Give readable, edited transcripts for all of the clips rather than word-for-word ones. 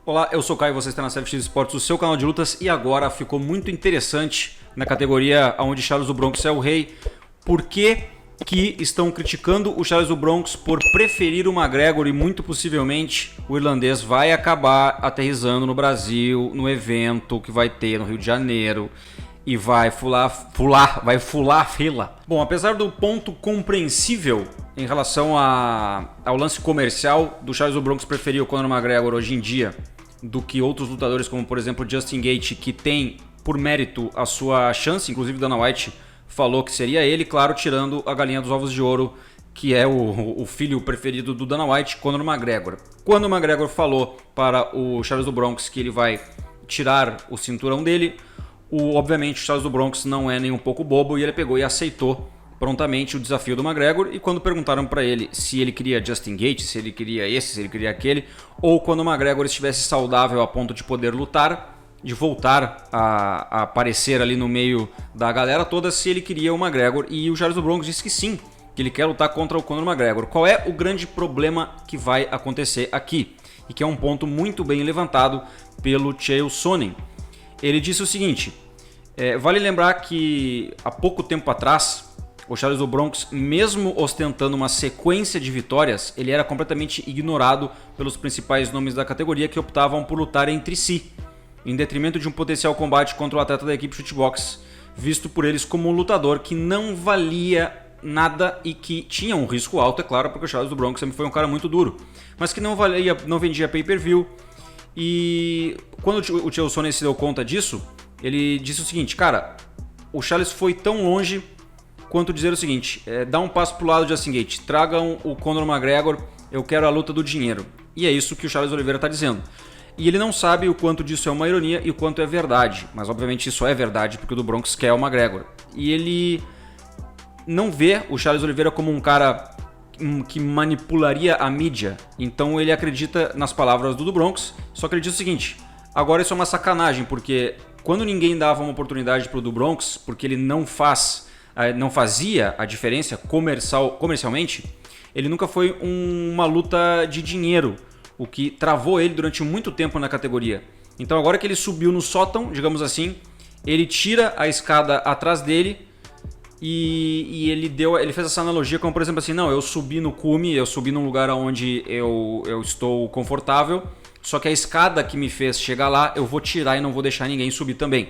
Olá, eu sou o Caio e você está na CFX Esportes, o seu canal de lutas, e agora ficou muito interessante na categoria onde Charles do Bronx é o rei. Por que estão criticando o Charles do Bronx por preferir o McGregor e muito possivelmente o irlandês vai acabar aterrissando no Brasil, no evento que vai ter no Rio de Janeiro e vai fular a fila. Bom, apesar do ponto compreensível em relação ao lance comercial do Charles do Bronx preferir o Conor McGregor hoje em dia do que outros lutadores como, por exemplo, Justin Gaethje, que tem por mérito a sua chance, inclusive Dana White falou que seria ele, claro, tirando a galinha dos ovos de ouro, que é o filho preferido do Dana White, Conor McGregor. Quando o McGregor falou para o Charles do Bronx que ele vai tirar o cinturão dele, obviamente o Charles do Bronx não é nem um pouco bobo e ele pegou e aceitou prontamente o desafio do McGregor. E quando perguntaram para ele se ele queria Justin Gaethje, se ele queria esse, se ele queria aquele, ou quando o McGregor estivesse saudável a ponto de poder lutar, de voltar a aparecer ali no meio da galera toda, se ele queria o McGregor, e o Charles do Bronx disse que sim, que ele quer lutar contra o Conor McGregor. Qual é o grande problema que vai acontecer aqui? E que é um ponto muito bem levantado pelo Chael Sonnen. Ele disse o seguinte, vale lembrar que há pouco tempo atrás, o Charles do Bronx, mesmo ostentando uma sequência de vitórias, ele era completamente ignorado pelos principais nomes da categoria que optavam por lutar entre si, em detrimento de um potencial combate contra o atleta da equipe Shootbox, visto por eles como um lutador que não valia nada e que tinha um risco alto, é claro, porque o Charles do Bronx sempre foi um cara muito duro, mas que não vendia pay-per-view. E quando o Chael Sonnen se deu conta disso, ele disse o seguinte, cara, o Charles foi tão longe quanto dizer o seguinte, dá um passo pro lado de Justin Gaethje, tragam o Conor McGregor, eu quero a luta do dinheiro. E é isso que o Charles Oliveira está dizendo. E ele não sabe o quanto disso é uma ironia e o quanto é verdade, mas obviamente isso é verdade porque o do Bronx quer o McGregor. E ele não vê o Charles Oliveira como um cara que manipularia a mídia, então ele acredita nas palavras do Bronx, só que ele diz o seguinte, agora isso é uma sacanagem, porque quando ninguém dava uma oportunidade pro do Bronx, porque ele não fazia a diferença comercialmente, ele nunca foi uma luta de dinheiro, o que travou ele durante muito tempo na categoria. Então agora que ele subiu no sótão, digamos assim, ele tira a escada atrás dele e ele fez essa analogia como, por exemplo, assim, não, eu subi no cume, eu subi num lugar onde eu estou confortável, só que a escada que me fez chegar lá, eu vou tirar e não vou deixar ninguém subir também.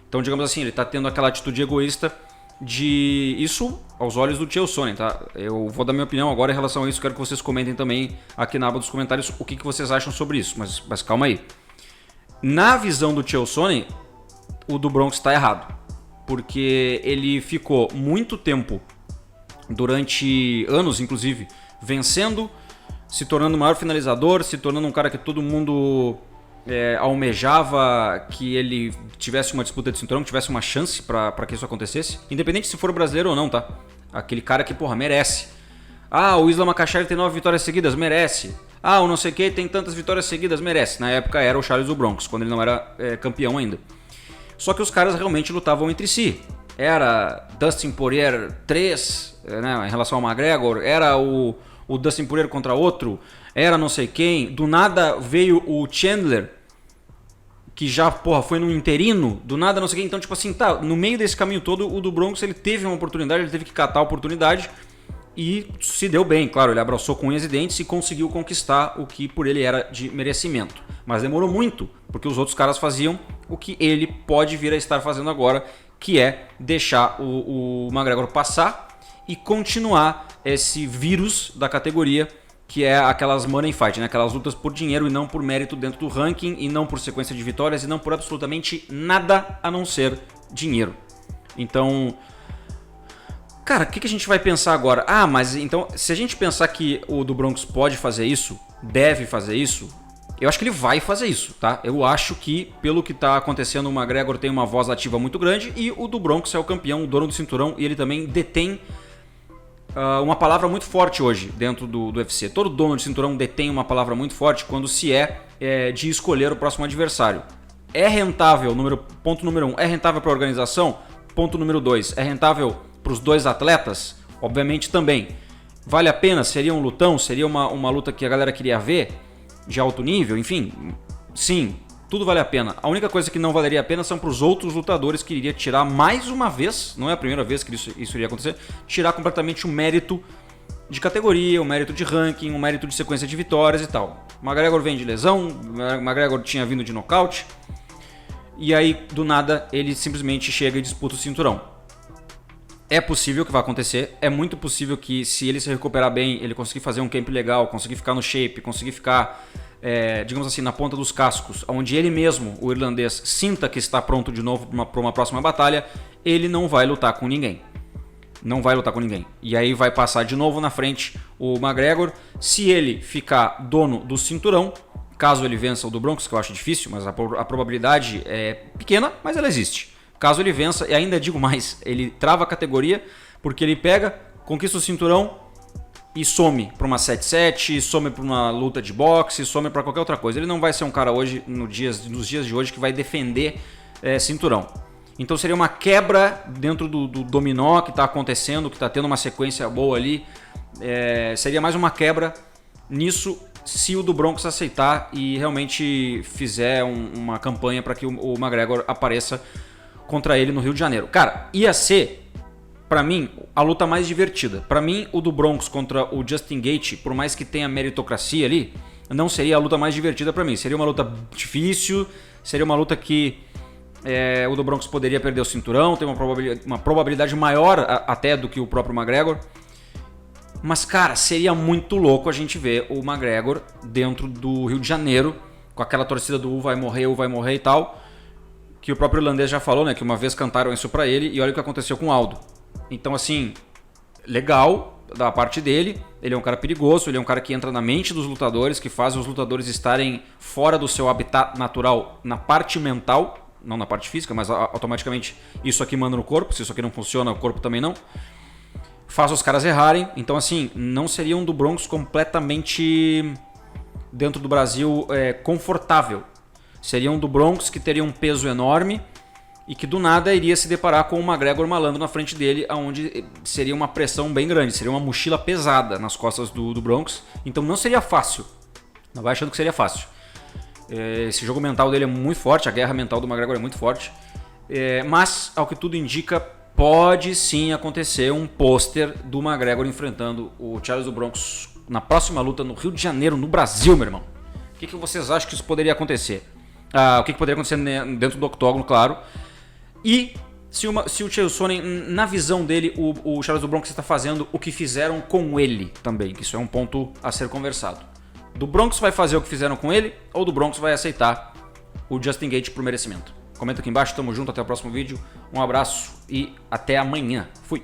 Então, digamos assim, ele está tendo aquela atitude egoísta de isso aos olhos do Chael Sonnen, tá? Eu vou dar minha opinião agora em relação a isso, quero que vocês comentem também aqui na aba dos comentários o que vocês acham sobre isso, mas calma aí. Na visão do Chael Sonnen, o do Bronx está errado, porque ele ficou muito tempo, durante anos inclusive, vencendo, se tornando o maior finalizador, se tornando um cara que todo mundo almejava que ele tivesse uma disputa de cinturão, que tivesse uma chance para que isso acontecesse, independente se for brasileiro ou não, tá? Aquele cara que, porra, merece. Ah, o Islam Makhachev tem 9 vitórias seguidas, merece. Ah, o não sei o que tem tantas vitórias seguidas, merece. Na época era o Charles do Bronx, quando ele não era campeão ainda. Só que os caras realmente lutavam entre si. Era Dustin Poirier 3, né, em relação ao McGregor, era o Dustin Poirier contra outro, era não sei quem, do nada veio o Chandler, que já, porra, foi no interino, do nada não sei quem, então tipo assim, tá, no meio desse caminho todo, o do Bronx, ele teve uma oportunidade, ele teve que catar a oportunidade e se deu bem, claro, ele abraçou com unhas e dentes e conseguiu conquistar o que por ele era de merecimento, mas demorou muito, porque os outros caras faziam o que ele pode vir a estar fazendo agora, que é deixar o McGregor passar e continuar esse vírus da categoria, que é aquelas money fight, né? Aquelas lutas por dinheiro e não por mérito dentro do ranking, e não por sequência de vitórias, e não por absolutamente nada a não ser dinheiro. Então, cara, o que a gente vai pensar agora? Ah, mas então, se a gente pensar que o do Bronx pode fazer isso, deve fazer isso, eu acho que ele vai fazer isso, tá? Eu acho que, pelo que tá acontecendo, o McGregor tem uma voz ativa muito grande e o do Bronx é o campeão, o dono do cinturão, e ele também detém uma palavra muito forte hoje dentro do UFC. Todo dono de cinturão detém uma palavra muito forte quando se de escolher o próximo adversário. É rentável, ponto número 1, é rentável para a organização? Ponto número 2, é rentável para os dois atletas? Obviamente também. Vale a pena? Seria um lutão? Seria uma luta que a galera queria ver? De alto nível? Enfim, sim, tudo vale a pena. A única coisa que não valeria a pena são para os outros lutadores que iria tirar mais uma vez, não é a primeira vez que isso iria acontecer, tirar completamente o mérito de categoria, o mérito de ranking, o mérito de sequência de vitórias e tal. McGregor vem de lesão, McGregor tinha vindo de nocaute, e aí do nada ele simplesmente chega e disputa o cinturão. É possível que vai acontecer, é muito possível que se ele se recuperar bem, ele conseguir fazer um camp legal, conseguir ficar no shape, conseguir ficar, digamos assim, na ponta dos cascos, onde ele mesmo, o irlandês, sinta que está pronto de novo para uma próxima batalha, ele não vai lutar com ninguém. Não vai lutar com ninguém. E aí vai passar de novo na frente o McGregor. Se ele ficar dono do cinturão, caso ele vença o do Bronx, que eu acho difícil, mas a probabilidade é pequena, mas ela existe. Caso ele vença, e ainda digo mais, ele trava a categoria, porque ele pega, conquista o cinturão e some para uma 7-7, some para uma luta de boxe, some para qualquer outra coisa. Ele não vai ser um cara hoje, nos dias de hoje, que vai defender cinturão. Então seria uma quebra dentro do dominó que está acontecendo, que está tendo uma sequência boa ali. Seria mais uma quebra nisso se o do Bronx aceitar e realmente fizer uma campanha para que o McGregor apareça contra ele no Rio de Janeiro. Cara, ia ser, pra mim, a luta mais divertida. Pra mim, o do Bronx contra o Justin Gaethje, por mais que tenha meritocracia ali, não seria a luta mais divertida pra mim. Seria uma luta difícil, seria uma luta que o do Bronx poderia perder o cinturão, tem uma probabilidade maior até do que o próprio McGregor. Mas, cara, seria muito louco a gente ver o McGregor dentro do Rio de Janeiro, com aquela torcida do vai morrer e tal, que o próprio irlandês já falou, né, que uma vez cantaram isso pra ele, e olha o que aconteceu com o Aldo. Então, assim, legal da parte dele, ele é um cara perigoso, ele é um cara que entra na mente dos lutadores, que faz os lutadores estarem fora do seu habitat natural na parte mental, não na parte física, mas automaticamente isso aqui manda no corpo, se isso aqui não funciona, o corpo também não. Faz os caras errarem, então assim, não seria um do Bronx completamente dentro do Brasil confortável. Seria um do Bronx que teria um peso enorme e que do nada iria se deparar com o McGregor malandro na frente dele, onde seria uma pressão bem grande, seria uma mochila pesada nas costas do Bronx, então não seria fácil, não vai achando que seria fácil. Esse jogo mental dele é muito forte, a guerra mental do McGregor é muito forte, mas ao que tudo indica, pode sim acontecer um pôster do McGregor enfrentando o Charles do Bronx na próxima luta no Rio de Janeiro, no Brasil, meu irmão. O que vocês acham que isso poderia acontecer? O que poderia acontecer dentro do octógono, claro. E se o Chael Sonnen, na visão dele, o Charles do Bronx está fazendo o que fizeram com ele também, que isso é um ponto a ser conversado. Do Bronx vai fazer o que fizeram com ele, ou do Bronx vai aceitar o Justin Gaethje por merecimento? Comenta aqui embaixo, tamo junto, até o próximo vídeo. Um abraço e até amanhã. Fui!